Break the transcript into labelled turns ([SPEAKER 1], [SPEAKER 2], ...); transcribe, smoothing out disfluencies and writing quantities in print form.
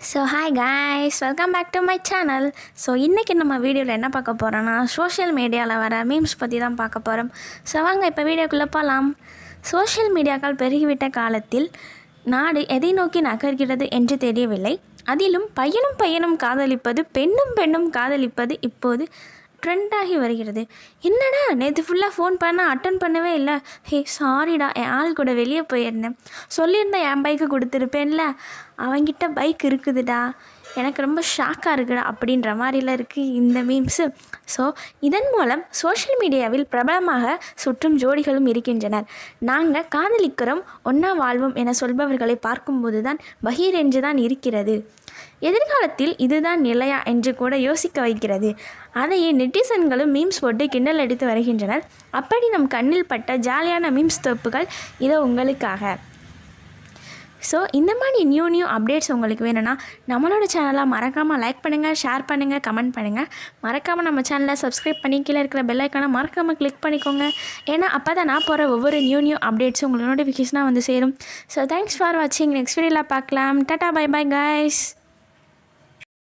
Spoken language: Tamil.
[SPEAKER 1] Hi guys, welcome back to my channel. இன்றைக்கி நம்ம வீடியோவில் என்ன பார்க்க போகிறோன்னா, சோஷியல் மீடியாவில் வர மீம்ஸ் பற்றி தான் பார்க்க போகிறோம். வாங்க இப்போ வீடியோக்குள்ளே போகலாம். சோஷியல் மீடியாக்கள் பெருகிவிட்ட காலத்தில் நாடு எதை நோக்கி நகர்கிறது என்று தெரியவில்லை. அதிலும் பையனும் காதலிப்பது, பெண்ணும் காதலிப்பது இப்போது ட்ரெண்டாகி வருகிறது. என்னடா நேற்று ஃபுல்லாக ஃபோன் பண்ணால் அட்டன் பண்ணவே இல்லை. சாரிடா, என் ஆள் கூட வெளியே போயிருந்தேன், சொல்லியிருந்தேன் என் பைக்கு கொடுத்துருப்பேன்ல, அவங்கிட்ட பைக் இருக்குதுடா, எனக்கு ரொம்ப ஷாக்காக இருக்குடா அப்படின்ற மாதிரிலாம் இருக்குது இந்த மீம்ஸு. இதன் மூலம் சோஷியல் மீடியாவில் பிரபலமாக சுற்றும் ஜோடிகளும் இருக்கின்றனர். நாங்கள் காதலிக்கிறோம், ஒன்றா வாழ்வோம் என சொல்பவர்களை பார்க்கும்போது தான் பகீர் என்று தான் இருக்கிறது. எதிர்காலத்தில் இதுதான் நிலையா என்று கூட யோசிக்க வைக்கிறது. அதையே நெட்டிசன்களும் மீம்ஸ் போட்டு கிண்டல் அடித்து வருகின்றனர். அப்படி நம் கண்ணில் பட்ட ஜாலியான மீம்ஸ் தொப்புகள் இதோ உங்களுக்காக. இந்த மாதிரி நியூ அப்டேட்ஸ் உங்களுக்கு வேணும்னா நம்மளோட சேனலை மறக்காமல் லைக் பண்ணுங்கள், ஷேர் பண்ணுங்கள், கமெண்ட் பண்ணுங்கள். மறக்காமல் நம்ம சேனலை சப்ஸ்கிரைப் பண்ணி கீழே இருக்கிற பெல் ஐக்கானை மறக்காமல் கிளிக் பண்ணிக்கோங்க. ஏன்னா அப்போ தான் நான் போகிற ஒவ்வொரு நியூ அப்டேட்ஸும் உங்களுக்கு நோட்டிஃபிகேஷனாக வந்து சேரும். தேங்க்ஸ் ஃபார் வாட்சிங். நெக்ஸ்ட் வீடியோவில் பார்க்கலாம். Tata, bye bye guys.